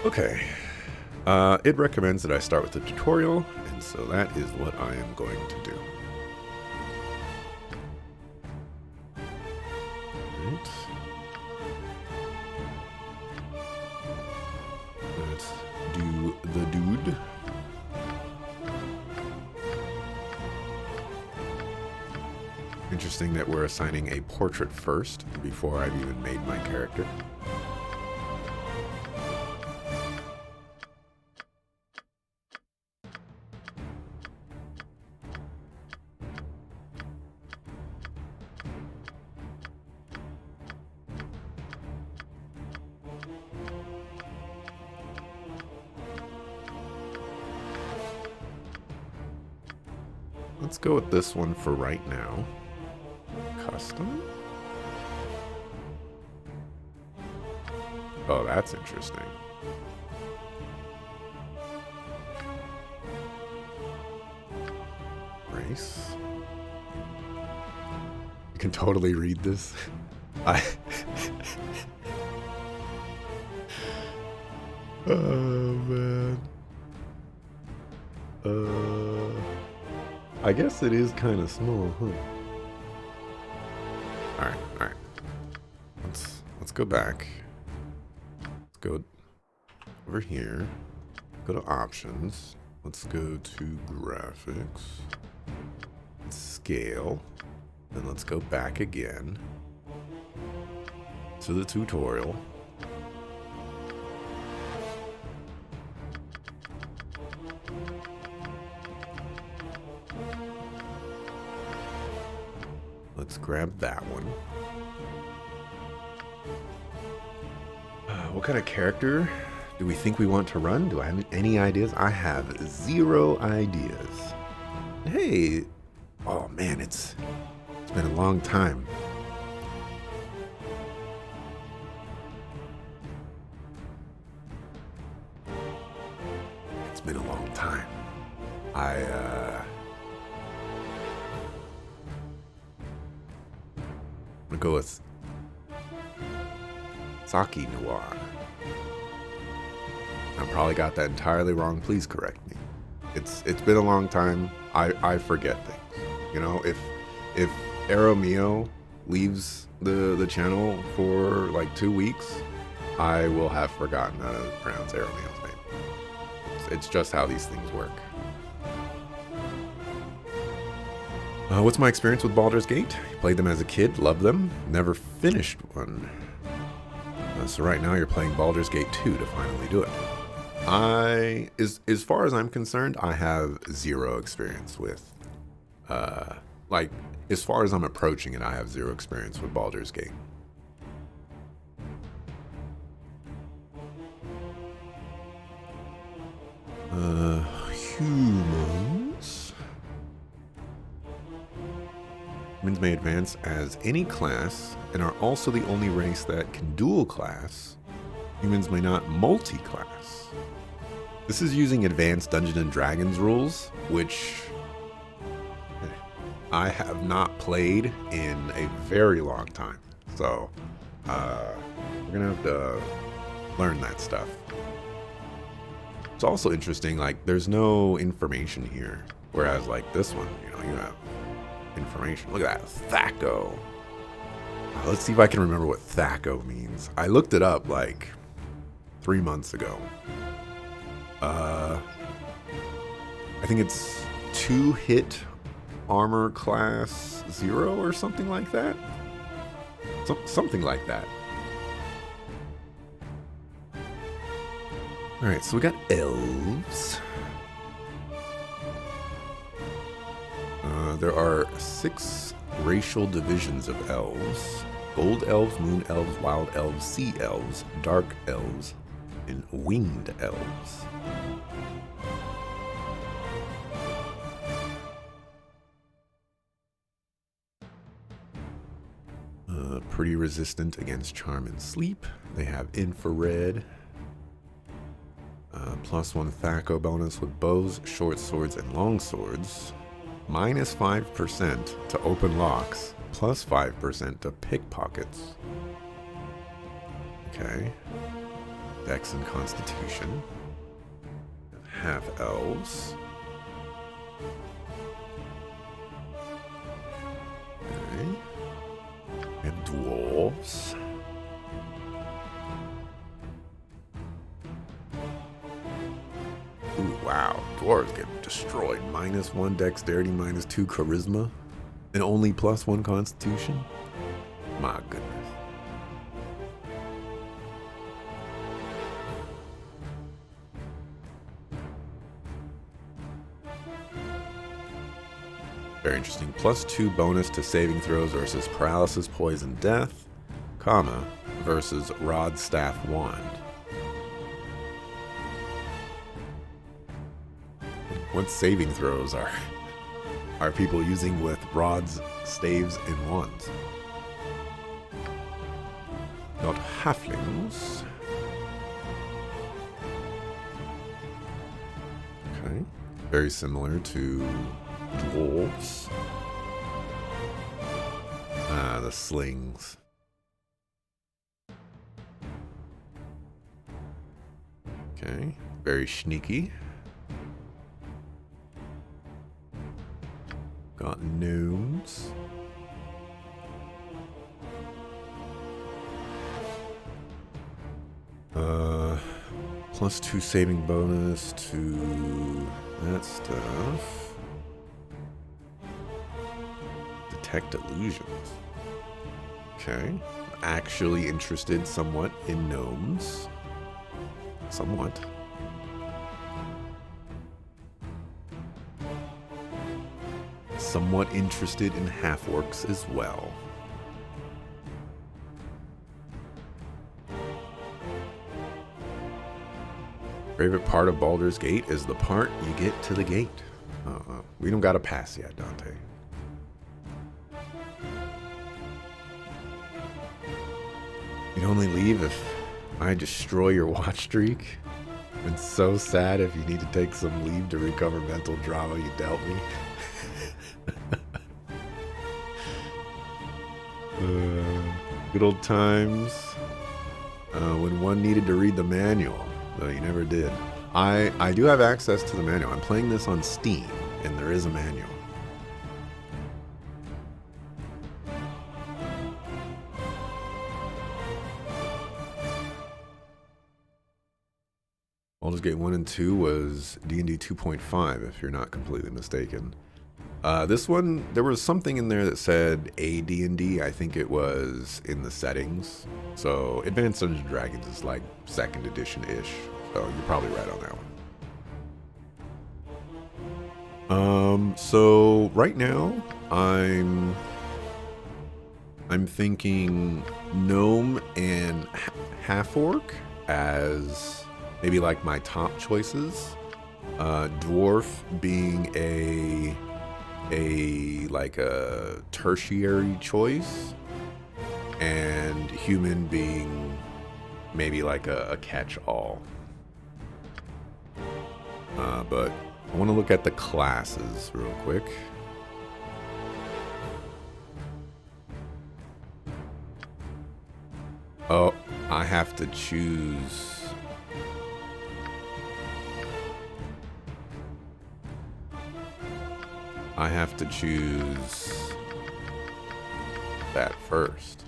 Okay. It recommends that I start with the tutorial, and so that is what I am going to do. Right. Let's do the dude. Interesting that we're assigning a portrait first before I've even made my character. Let's go with this one for right now. Custom? Oh, that's interesting. Race. You can totally read this. Oh, man. I guess it is kind of small, huh? Alright. Let's go back. Let's go over here. Go to options. Let's go to graphics. Scale. Then let's go back again to the tutorial. Let's grab that one. What kind of character do we think we want to run? Do I have any ideas? I have 0 ideas. Hey, oh man, it's been a long time. It's been a long time. I'm gonna go with Saki Noir. I probably got that entirely wrong. Please correct me. It's been a long time. I forget things. You know, if Arrow Mio leaves the channel for like 2 weeks, I will have forgotten how to pronounce Arrow Mio's name. It's just how these things work. What's my experience with Baldur's Gate? Played them as a kid, loved them, never finished one. So right now you're playing Baldur's Gate 2 to finally do it. As far as I'm concerned, I have 0 experience with, like, as far as I'm approaching it, I have 0 experience with Baldur's Gate. Humans. Humans may advance as any class and are also the only race that can dual class. Humans may not multi-class. This is using advanced Dungeons and Dragons rules, which I have not played in a very long time. So, we're gonna have to learn that stuff. It's also interesting, like, there's no information here. Whereas, like, this one, you know, you have information. Look at that, Thaco. Let's see if I can remember what Thaco means. I looked it up, like, 3 months ago. I think it's 2-hit armor class 0 or something like that. Something like that. Alright, so we got elves. There are 6 racial divisions of elves. Gold elves, moon elves, wild elves, sea elves, dark elves, and winged elves. Pretty resistant against charm and sleep. They have infrared. +1 Thaco bonus with bows, short swords, and long swords. -5% to open locks. +5% to pickpockets. Okay. Dex and Constitution. Half elves. Okay. And dwarves. Ooh, wow. Dwarves get destroyed. -1 dexterity, -2 charisma, and only +1 constitution? My goodness. Very interesting. +2 bonus to saving throws versus paralysis, poison, death, comma, versus rod, staff, wand. What saving throws are people using with rods, staves, and wands? Not halflings. Okay. Very similar to dwarves. The slings. Okay. Very sneaky. Got gnomes. +2 saving bonus to that stuff. Detect illusions. Okay. Actually interested somewhat in gnomes. Somewhat. Somewhat interested in half-orcs as well. Favorite part of Baldur's Gate is the part you get to the gate. We don't got a pass yet, Dante. You'd only leave if I destroy your watch streak. It's so sad if you need to take some leave to recover mental drama you dealt me. Good old times when one needed to read the manual, though you never did. I do have access to the manual. I'm playing this on Steam, and there is a manual. Baldur's Gate 1 and 2 was D&D 2.5, if you're not completely mistaken. This one, there was something in there that said AD&D. I think it was in the settings. So Advanced Dungeons & Dragons is like 2nd edition-ish. So you're probably right on that one. So right now, I'm thinking gnome and half-orc as maybe like my top choices. Dwarf being a tertiary choice, and human being maybe like a catch-all. But I want to look at the classes real quick. Oh, I have to choose. I have to choose that first.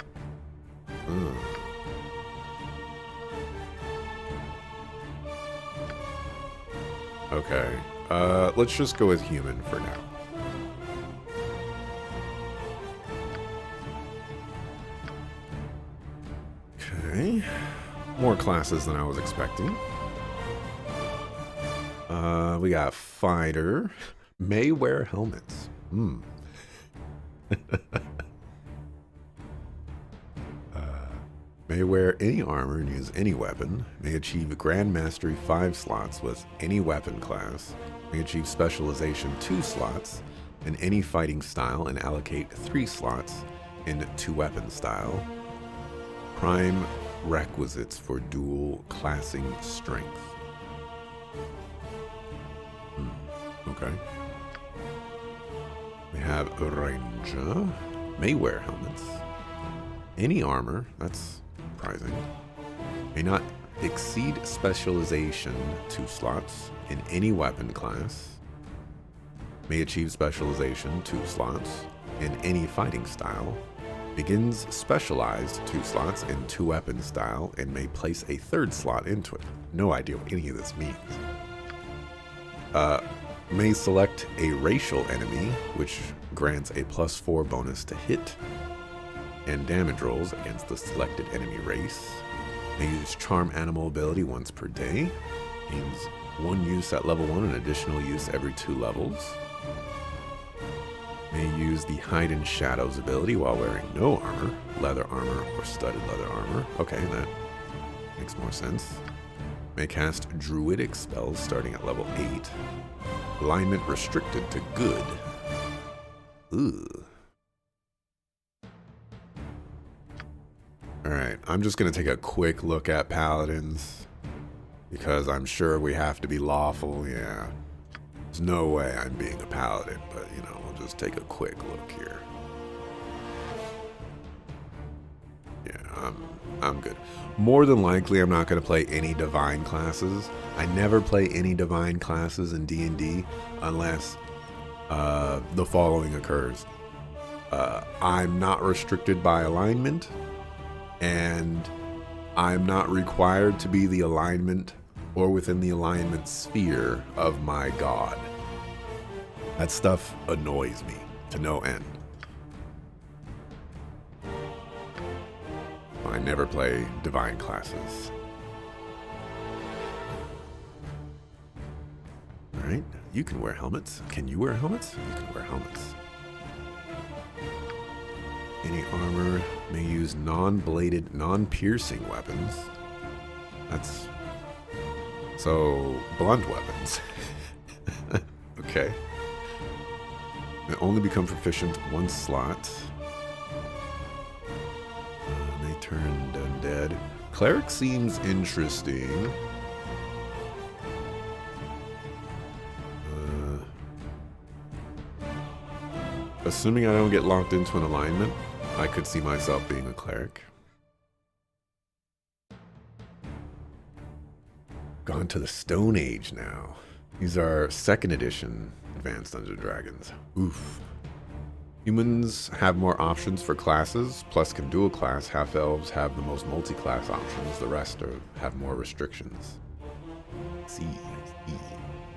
Okay. Let's just go with human for now. Okay. More classes than I was expecting. We got fighter. May wear helmets. May wear any armor and use any weapon. May achieve Grand Mastery 5 slots with any weapon class. May achieve Specialization 2 slots in any fighting style and allocate 3 slots in 2 weapon style. Prime requisites for dual classing strength. Okay. We have a ranger. May wear helmets. Any armor. That's surprising. May not exceed specialization 2 slots in any weapon class, may achieve specialization 2 slots in any fighting style, begins specialized 2 slots in 2 weapon style, and may place a 3rd slot into it. No idea what any of this means. May select a racial enemy, which grants a +4 bonus to hit and damage rolls against the selected enemy race. May use Charm Animal ability once per day. Means 1 use at level 1 and additional use every 2 levels. May use the Hide in Shadows ability while wearing no armor, leather armor, or studded leather armor. Okay, that makes more sense. May cast Druidic spells starting at level 8. Alignment restricted to good. Ugh. Alright, I'm just going to take a quick look at paladins, because I'm sure we have to be lawful, yeah. There's no way I'm being a paladin, but, you know, we'll just take a quick look here. Yeah, I'm good. More than likely, I'm not going to play any divine classes. I never play any divine classes in D&D unless the following occurs. I'm not restricted by alignment, and I'm not required to be the alignment or within the alignment sphere of my god. That stuff annoys me to no end. I never play divine classes. Alright, you can wear helmets. Can you wear helmets? You can wear helmets. Any armor may use non-bladed, non-piercing weapons. That's... so, blunt weapons. Okay. May only become proficient 1 slot. May turn undead. Cleric seems interesting. Assuming I don't get locked into an alignment, I could see myself being a cleric. Gone to the Stone Age now. These are 2nd edition Advanced Dungeons & Dragons. Oof. Humans have more options for classes, plus can dual class. Half-elves have the most multi-class options. The rest have more restrictions. I see.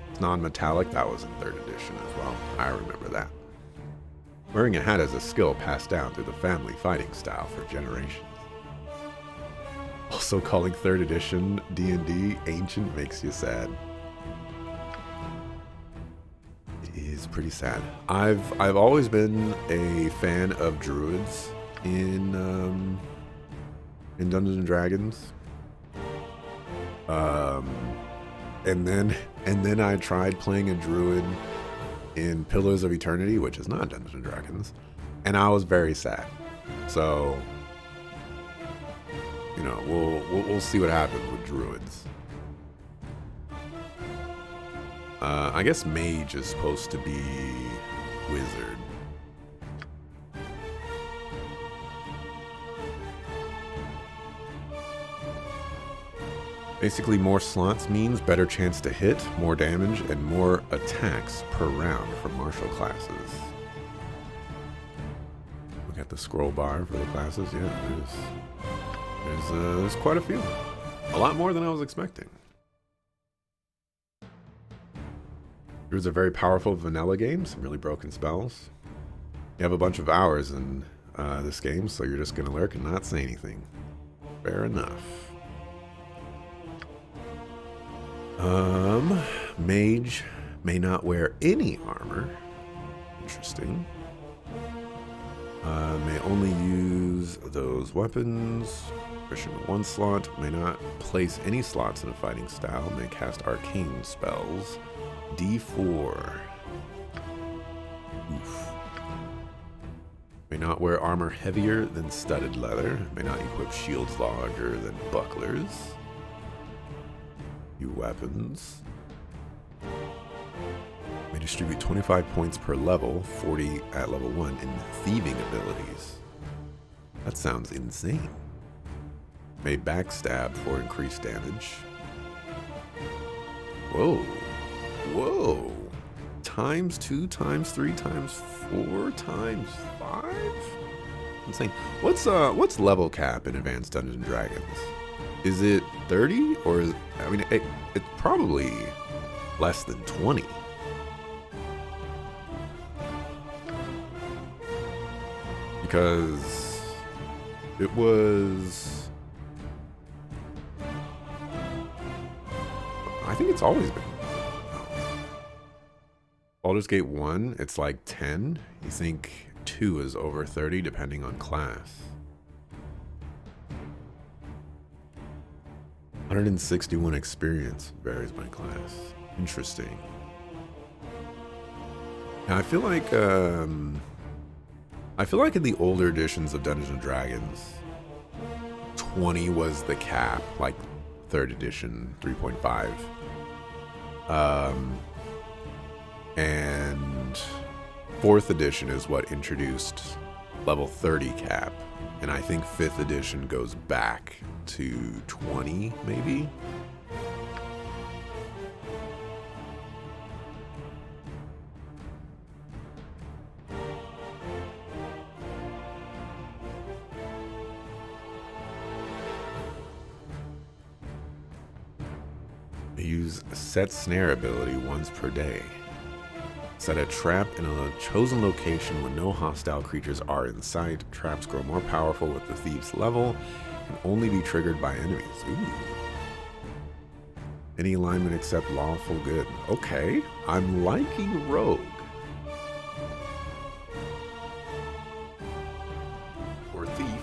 It's non-metallic. That was in 3rd edition as well. I remember that. Wearing a hat is a skill passed down through the family fighting style for generations. Also calling 3rd edition D&D ancient makes you sad. It is pretty sad. I've always been a fan of druids in Dungeons and Dragons. And then I tried playing a druid in Pillars of Eternity, which is not Dungeons and Dragons, and I was very sad. So, you know, we'll see what happens with druids. I guess mage is supposed to be wizard. Basically, more slots means better chance to hit, more damage, and more attacks per round for martial classes. Look at the scroll bar for the classes. Yeah, there's quite a few. A lot more than I was expecting. Druids are very powerful vanilla games, some really broken spells. You have a bunch of hours in this game, so you're just going to lurk and not say anything. Fair enough. Mage may not wear any armor. Interesting. May only use those weapons. Proficient 1 slot. May not place any slots in a fighting style. May cast arcane spells. D4. Oof. May not wear armor heavier than studded leather. May not equip shields larger than bucklers. Weapons. May distribute 25 points per level, 40 at level 1 in thieving abilities. That sounds insane. May backstab for increased damage. Whoa. Whoa. Times 2, times 3, times 4, times 5? Insane. What's level cap in Advanced Dungeons and Dragons? Is it 30 or is I mean it's probably less than 20. Because it was I think it's always been Baldur's Gate 1, it's like 10. You think 2 is over 30 depending on class. 161 experience varies by class. Interesting. Now, I feel like in the older editions of Dungeons and Dragons, 20 was the cap, like 3rd edition, 3.5. And 4th edition is what introduced level 30 cap. And I think 5th edition goes back to 20, maybe? Use set snare ability once per day. Set a trap in a chosen location when no hostile creatures are in sight. Traps grow more powerful with the thief's level and only be triggered by enemies. Ooh. Any alignment except lawful good. Okay, I'm liking rogue. Or thief,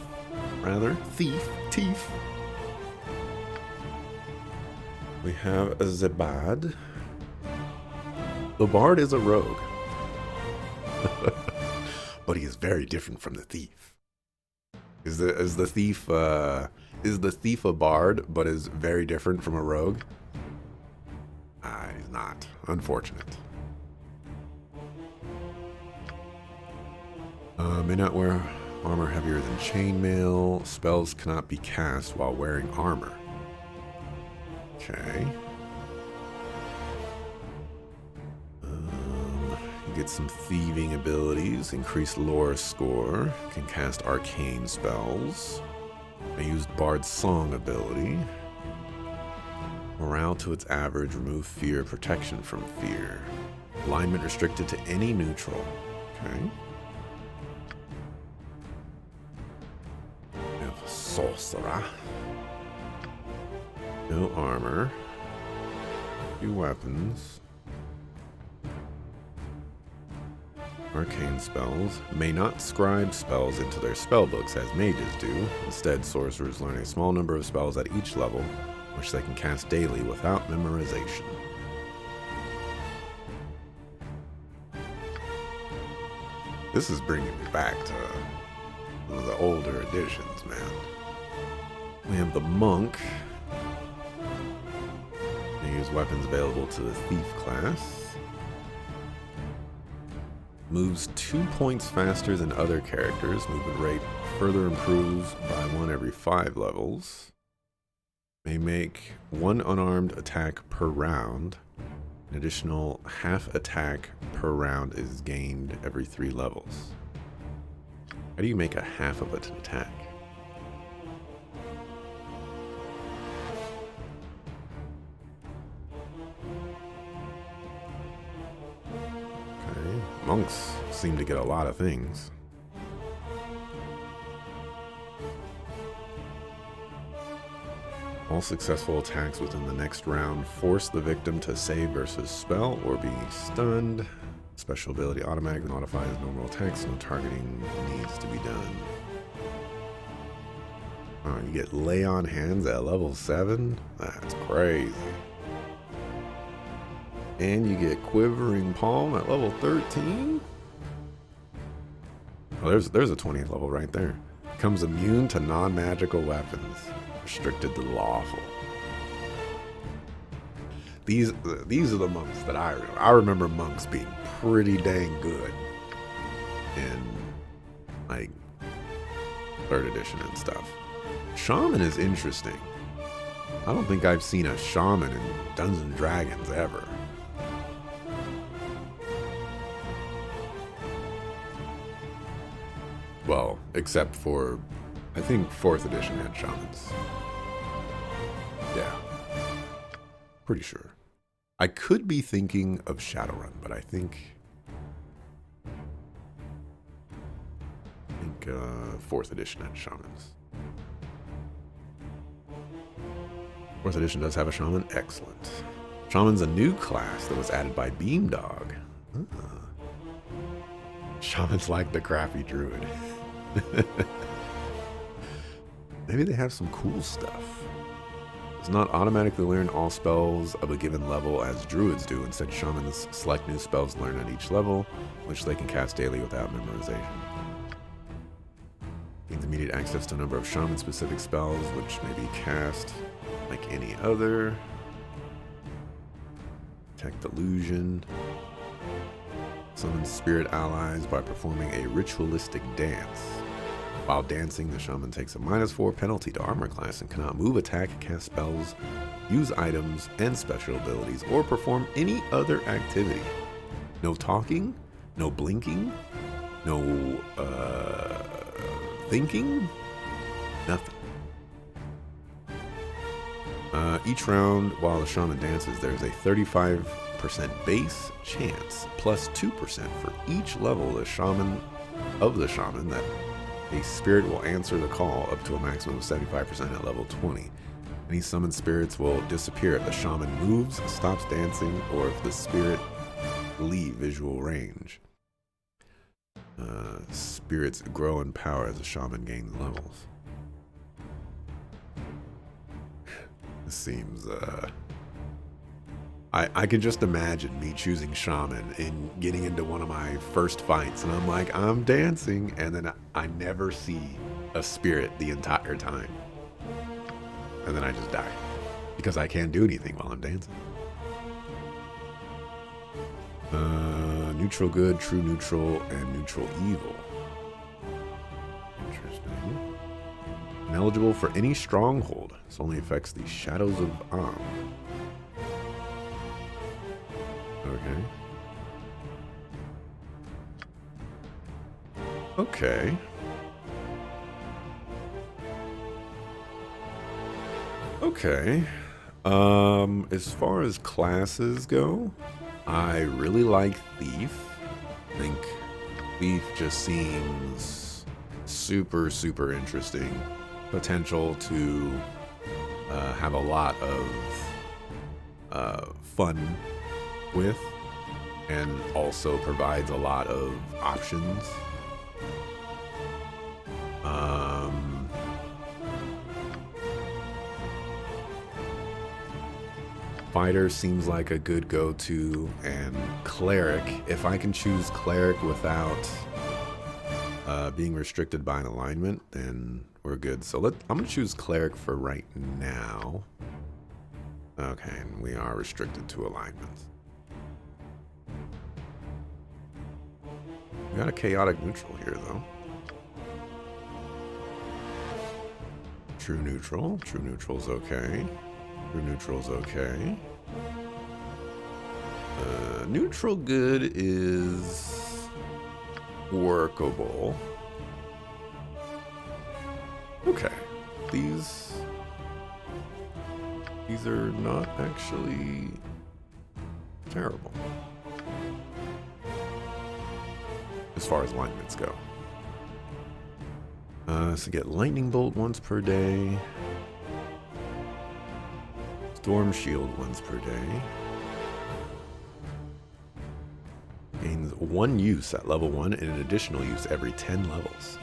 rather. Thief. We have a Zebad. The Bard is a rogue. But he is very different from the thief. Is the thief a bard but is very different from a rogue? He's not. Unfortunate. May not wear armor heavier than chainmail. Spells cannot be cast while wearing armor. Okay. You get some thieving abilities. Increased lore score. Can cast arcane spells. I used Bard's Song ability. Morale to its average. Remove fear. Protection from fear. Alignment restricted to any neutral. Okay. We have Sorcerer. No armor. 2 weapons. Arcane spells. May not scribe spells into their spellbooks as mages do. Instead, sorcerers learn a small number of spells at each level, which they can cast daily without memorization. This is bringing me back to one of the older editions, man. We have the Monk. They use weapons available to the Thief class. Moves 2 points faster than other characters. Movement rate further improves by 1 every 5 levels. May make 1 unarmed attack per round. An additional half attack per round is gained every 3 levels. How do you make a half of an attack? Monks seem to get a lot of things. All successful attacks within the next round force the victim to save versus spell or be stunned. Special ability automatically modifies normal attacks. No targeting needs to be done. You get lay on hands at level 7? That's crazy. And you get Quivering Palm at level 13? Oh, there's a 20th level right there. Becomes immune to non-magical weapons. Restricted to lawful. These are the monks that I remember. I remember monks being pretty dang good in, like, 3rd edition and stuff. Shaman is interesting. I don't think I've seen a shaman in Dungeons and Dragons ever. Well, except for, I think 4th edition had shamans. Yeah. Pretty sure. I could be thinking of Shadowrun, but I think 4th edition had shamans. 4th edition does have a shaman. Excellent. Shaman's a new class that was added by Beamdog. Shaman's like the crappy druid. Maybe they have some cool stuff. Does not automatically learn all spells of a given level as druids do. Instead, shamans select new spells learned at each level, which they can cast daily without memorization. Gains immediate access to a number of shaman-specific spells, which may be cast like any other. Detect illusion. Summons spirit allies by performing a ritualistic dance. While dancing, the shaman takes a -4 penalty to armor class and cannot move, attack, cast spells, use items and special abilities, or perform any other activity. No talking, no blinking, no thinking, nothing. Each round while the shaman dances, there's a 35% base chance plus 2% for each level of the shaman that a spirit will answer the call up to a maximum of 75% at level 20. Any summoned spirits will disappear if the shaman moves, stops dancing, or if the spirit leave visual range. Spirits grow in power as the shaman gains levels. This seems, I can just imagine me choosing shaman and getting into one of my first fights, and I'm like, I'm dancing, and then I never see a spirit the entire time. And then I just die because I can't do anything while I'm dancing. Neutral good, true neutral, and neutral evil. Interesting. Ineligible for any stronghold. This only affects the Shadows of Am. Okay. Okay. Okay. As far as classes go, I really like Thief. I think Thief just seems super, super interesting. Potential to have a lot of fun with, and also provides a lot of options. Fighter seems like a good go-to, and Cleric, if I can choose Cleric without being restricted by an alignment, then we're good. So I'm gonna choose Cleric for right now. Okay, and we are restricted to alignments. We got a chaotic neutral here, though. True neutral. True neutral's okay. True neutral's okay. Neutral good is workable. Okay. These are not actually terrible as far as alignments go. So get lightning bolt once per day, storm shield once per day, gains 1 use at level 1 and an additional use every 10 levels.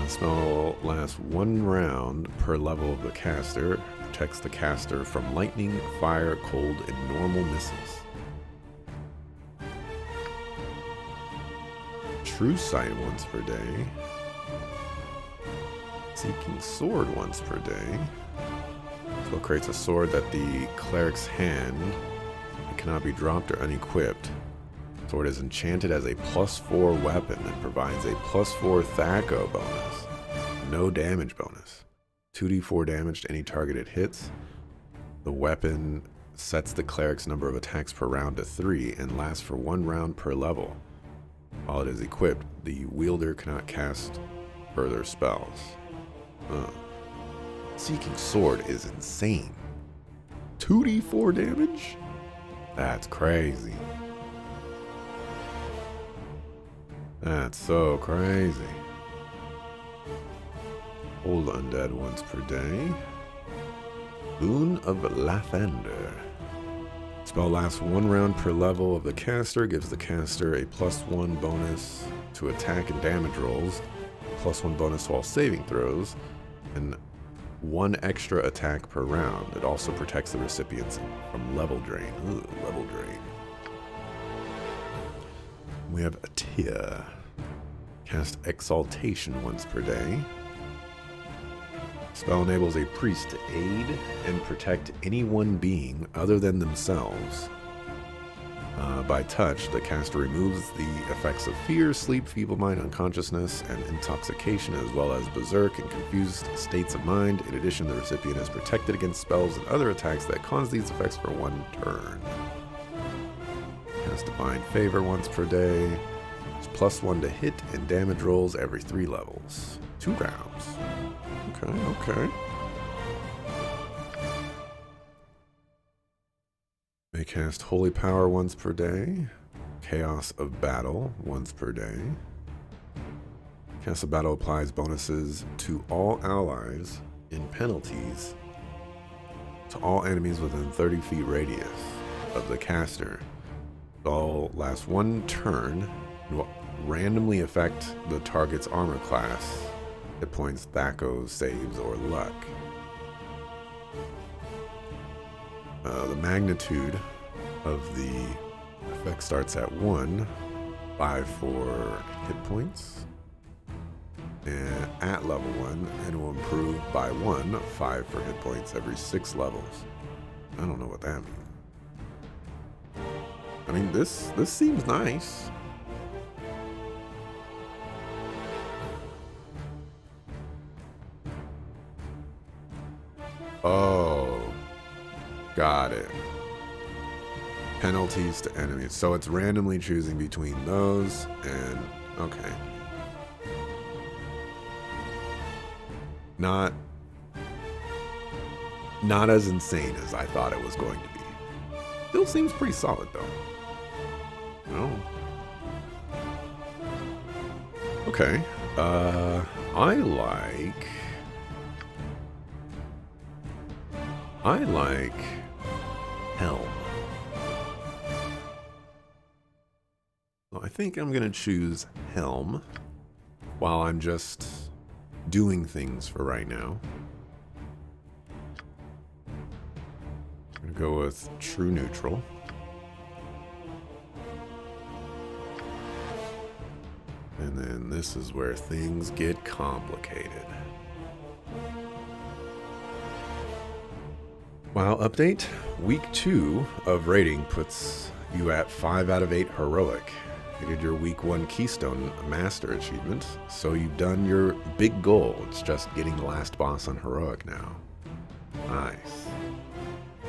Spell lasts 1 round per level of the caster. Protects the caster from lightning, fire, cold, and normal missiles. True sight once per day. Seeking sword once per day. Spell creates a sword that the cleric's hand cannot be dropped or unequipped. Sword is enchanted as a +4 weapon and provides a +4 THAC0 bonus. no damage bonus. 2d4 damage to any target it hits. The weapon sets the cleric's number of attacks per round to 3 and lasts for 1 round per level. While it is equipped, the wielder cannot cast further spells. Seeking Sword is insane. 2d4 damage? That's crazy. That's so crazy. Hold undead once per day. Boon of Lathander. Spell lasts 1 round per level of the caster, gives the caster a +1 bonus to attack and damage rolls, +1 bonus to all saving throws, and 1 extra attack per round. It also protects the recipients from level drain. Ooh, level drain. We have Atia. Cast Exaltation once per day. Spell enables a priest to aid and protect any one being other than themselves. By touch, the caster removes the effects of fear, sleep, feeble mind, unconsciousness, and intoxication, as well as berserk and confused states of mind. In addition, the recipient is protected against spells and other attacks that cause these effects for 1 turn. Cast Divine Favor once per day. It's +1 to hit and damage rolls every 3 levels. 2 rounds. Okay. May cast Holy Power once per day. Chaos of Battle once per day. Chaos of Battle applies bonuses to all allies and penalties to all enemies within 30 feet radius of the caster. Spell lasts 1 turn and will randomly affect the target's armor class, hit points, THAC0, saves, or luck. The magnitude of the effect starts at 1, 5 for hit points, and at level 1, and will improve by 1, 5 for hit points every 6 levels. I don't know what that means. I mean, this seems nice. Oh, got it. Penalties to enemies. So it's randomly choosing between those and... okay. Not as insane as I thought it was going to be. Still seems pretty solid, though. Oh. Okay. I like Helm. So I think I'm gonna choose Helm while I'm just doing things for right now. I'm gonna go with True Neutral. And then this is where things get complicated. Wow, update. Week 2 of rating puts you at 5 out of 8 heroic. You did your week 1 Keystone Master achievement, so you've done your big goal. It's just getting the last boss on heroic now. Nice.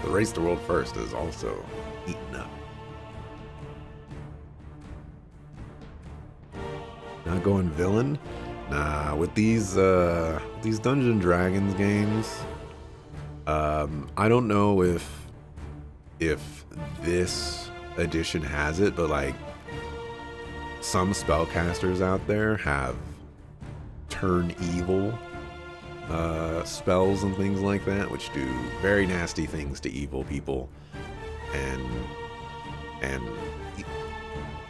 The Race to World First is also eaten up. Not going villain? Nah, with these Dungeons and Dragons games, I don't know if this edition has it, but like some spellcasters out there have turn evil spells and things like that, which do very nasty things to evil people. And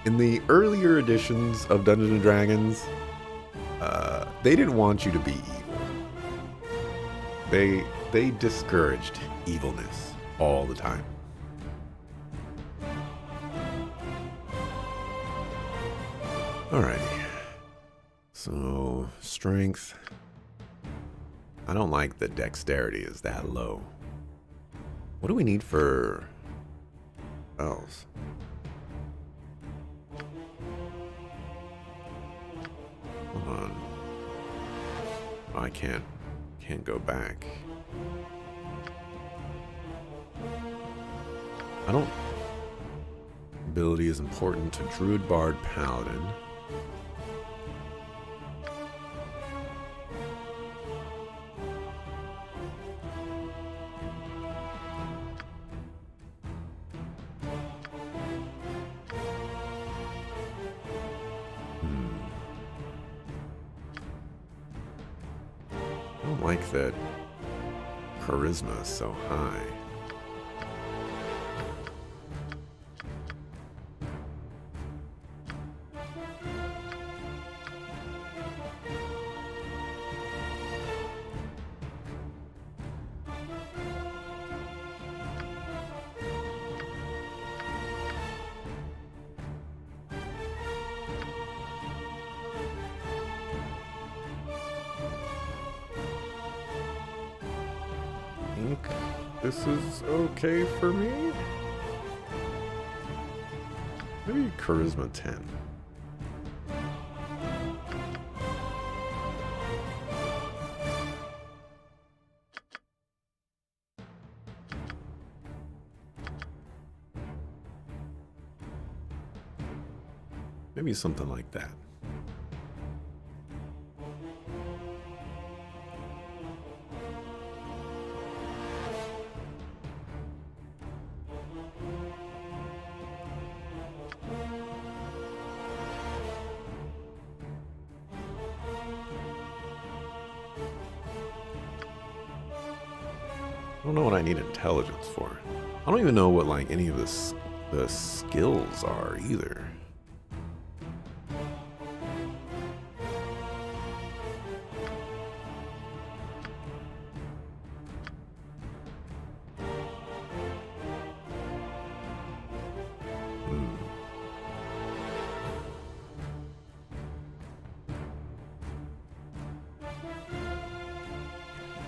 in the earlier editions of Dungeons and Dragons, they didn't want you to be evil. They discouraged evilness all the time. Alrighty. So, strength. I don't like the dexterity is that low. What do we need for spells? Hold on. I can't go back. I don't... Ability is important to Druid Bard Paladin. I don't like that charisma is so high. I think this is okay for me. Maybe charisma 10. Maybe something like that. I don't know what I need intelligence for. I don't even know what like any of the skills are either.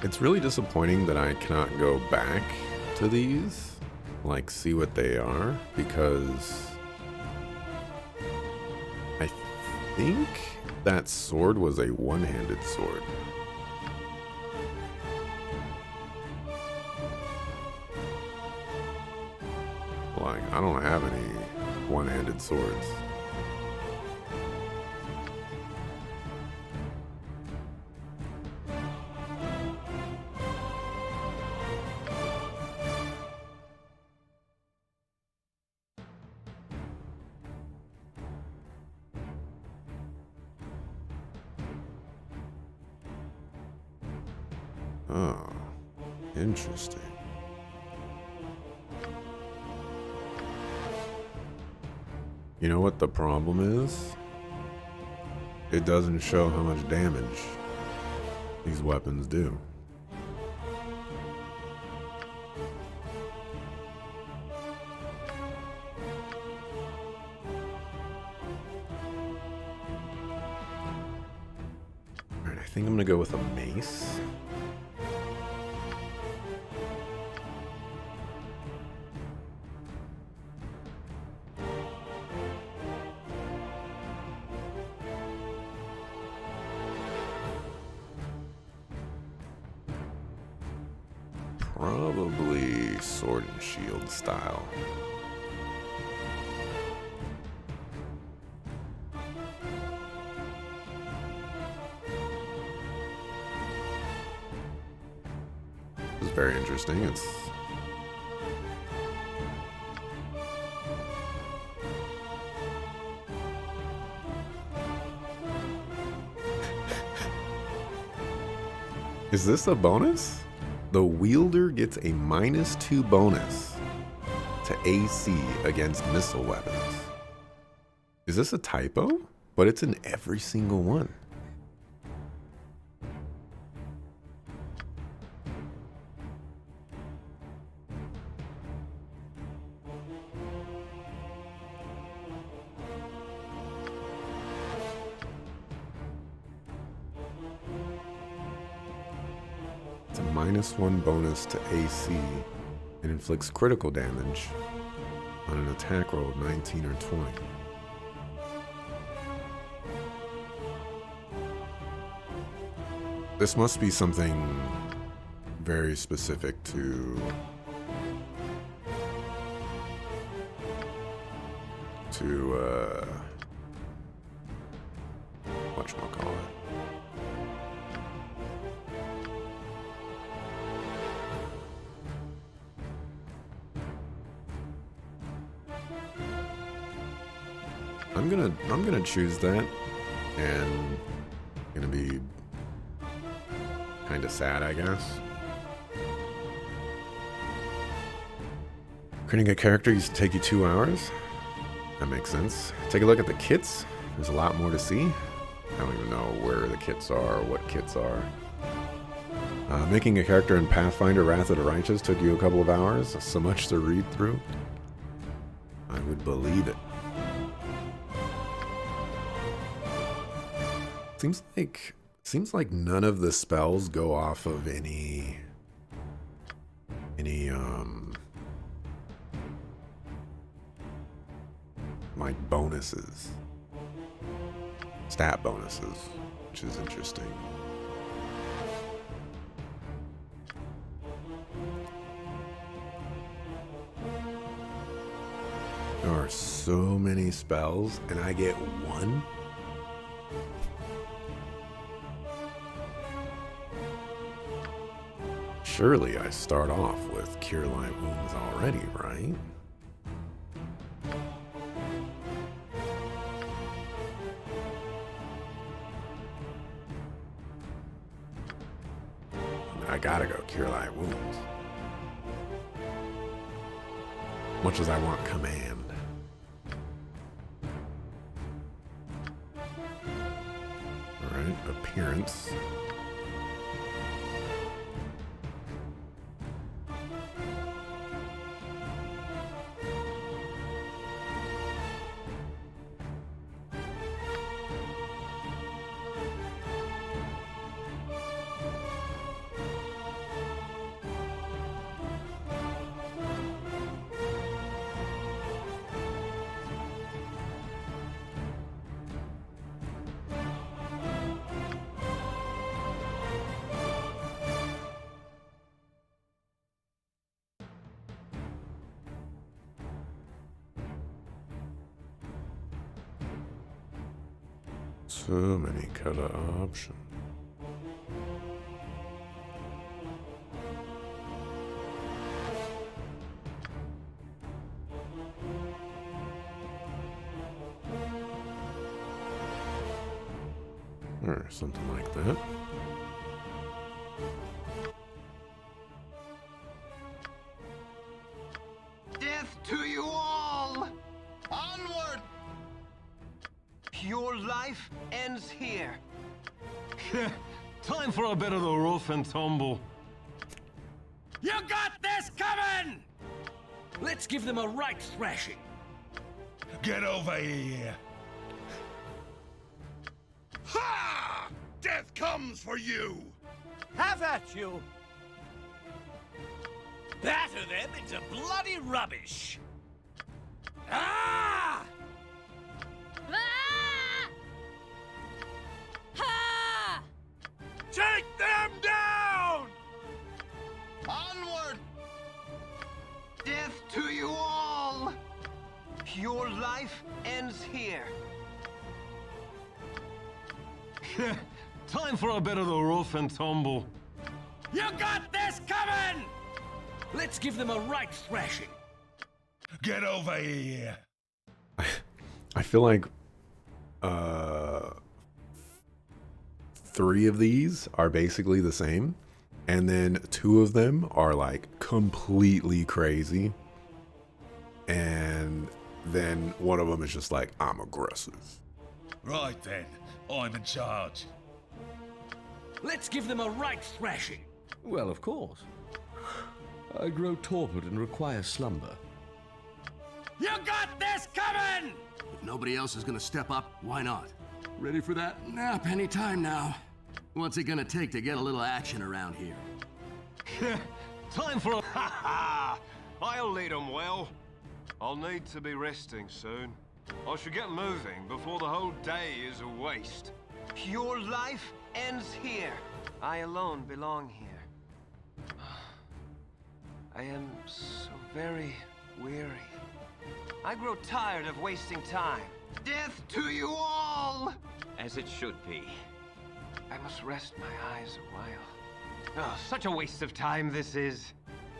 It's really disappointing that I cannot go back to these, like see what they are, because I think that sword was a one-handed sword. Like, I don't have any one-handed swords. Oh, interesting. You know what the problem is? It doesn't show how much damage these weapons do. Alright, I think I'm gonna go with a mace. Probably sword and shield style. This is very interesting. It's Is this a bonus? The wielder gets a -2 bonus to AC against missile weapons. Is this a typo? But it's in every single one. It's a -1 bonus to AC and inflicts critical damage on an attack roll of 19 or 20. This must be something very specific to whatchamacallit. I'm gonna choose that, and gonna be kind of sad, I guess. Creating a character used to take you 2 hours. That makes sense. Take a look at the kits. There's a lot more to see. I don't even know where the kits are or what kits are. Making a character in Pathfinder Wrath of the Righteous took you a couple of hours. So much to read through. I would believe it. Seems like none of the spells go off of any like bonuses, stat bonuses, which is interesting. There are so many spells, and I get one. Surely I start off with Cure Light Wounds already, right? I gotta go Cure Light Wounds. Much as I want Command. Alright, Appearance. So many color options. Or something like that. Death to you all! Onward! Your life ends here. Time for a bit of the rough and tumble. You got this coming! Let's give them a right thrashing. Get over here! Ha! Death comes for you! Have at you! Batter them into bloody rubbish! Ah! Ah! Ha! Take them down! Onward! Death to you all! Your life ends here. Time for a bit of the rough and tumble. You got this coming! Let's give them a right thrashing. Get over here! I feel like 3 of these are basically the same, and then 2 of them are like completely crazy, and then one of them is just like, I'm aggressive. Right then, I'm in charge. Let's give them a right thrashing. Well, of course. I grow torpid and require slumber. You got this coming! If nobody else is gonna step up, why not? Ready for that nap any time now. What's it gonna take to get a little action around here? Time for a... Ha ha! I'll lead 'em well. I'll need to be resting soon. I should get moving before the whole day is a waste. Your life ends here. I alone belong here. I am so very weary. I grow tired of wasting time. Death to you all! As it should be. I must rest my eyes a while. Oh, such a waste of time this is.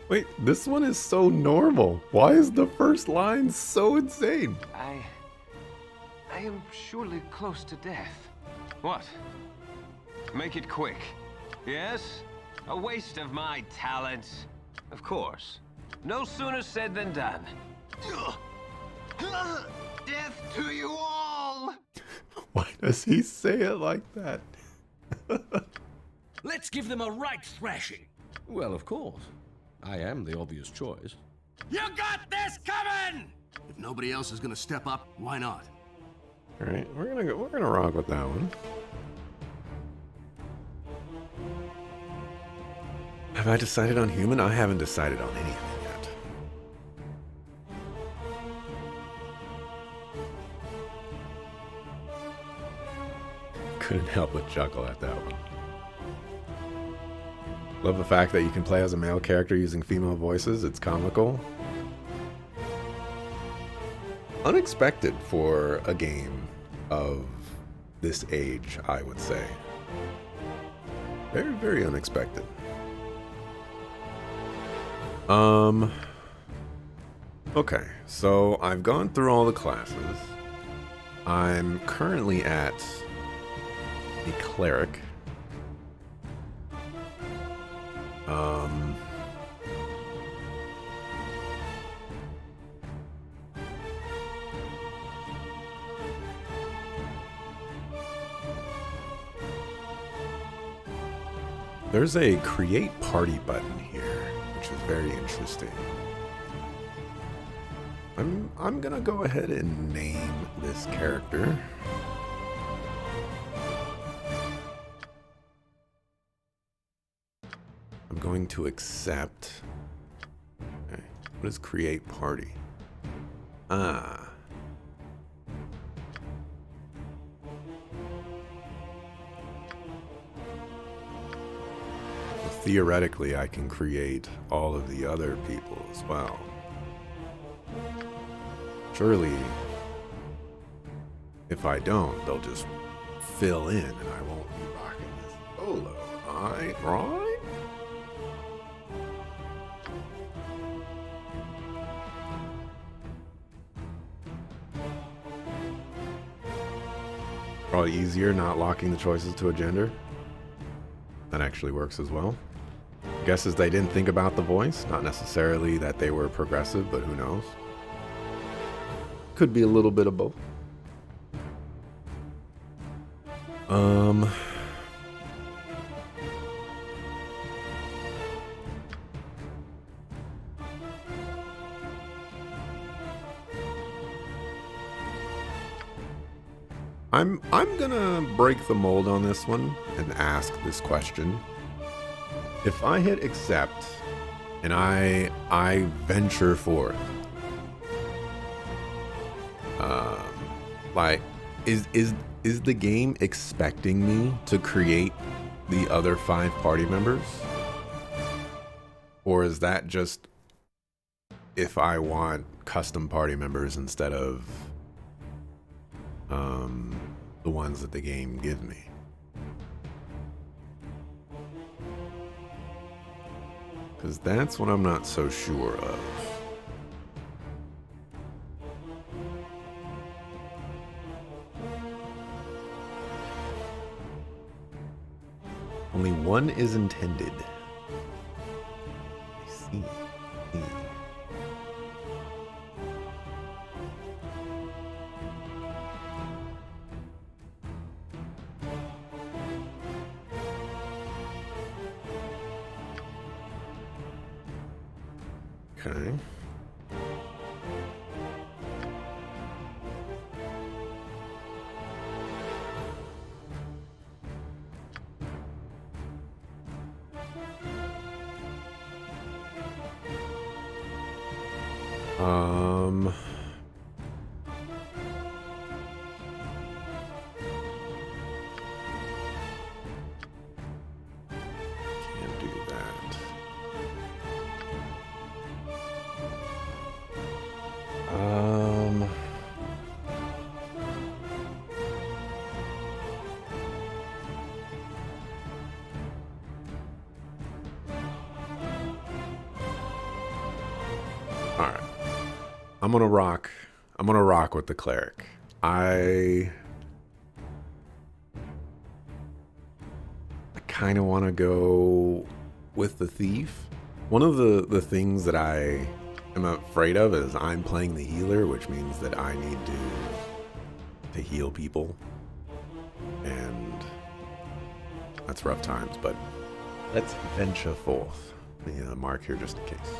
Wait, this one is so normal. Why is the first line so insane? I am surely close to death. What? Make it quick. Yes? A waste of my talents. Of course. No sooner said than done. Death to you all! Why does he say it like that? Let's give them a right thrashing. Well, of course. I am the obvious choice. You got this coming! If nobody else is gonna step up, why not? All right, we're gonna rock with that one. Have I decided on human? I haven't decided on anything yet. Couldn't help but chuckle at that one. Love the fact that you can play as a male character using female voices. It's comical. Unexpected for a game of this age, I would say. Very, very unexpected. Okay, so I've gone through all the classes. I'm currently at a cleric. There's a create party button here, which is very interesting. I'm gonna go ahead and name this character. I'm going to accept. Okay. What is create party? Theoretically, I can create all of the other people as well. Surely, if I don't, they'll just fill in and I won't be rocking this solo. Right? Probably easier not locking the choices to a gender. That actually works as well. Guesses they didn't think about the voice. Not necessarily that they were progressive, but who knows? Could be a little bit of both. I'm gonna break the mold on this one and ask this question. If I hit accept and I venture forth, like is the game expecting me to create the other 5 party members? Or is that just if I want custom party members instead of the ones that the game gives me? Because that's what I'm not so sure of. Only one is intended. I see. Okay. I'm gonna rock. I'm gonna rock with the cleric. I kind of want to go with the thief. One of the things that I am afraid of is I'm playing the healer, which means that I need to heal people, and that's rough times. But let's venture forth. The mark here just in case.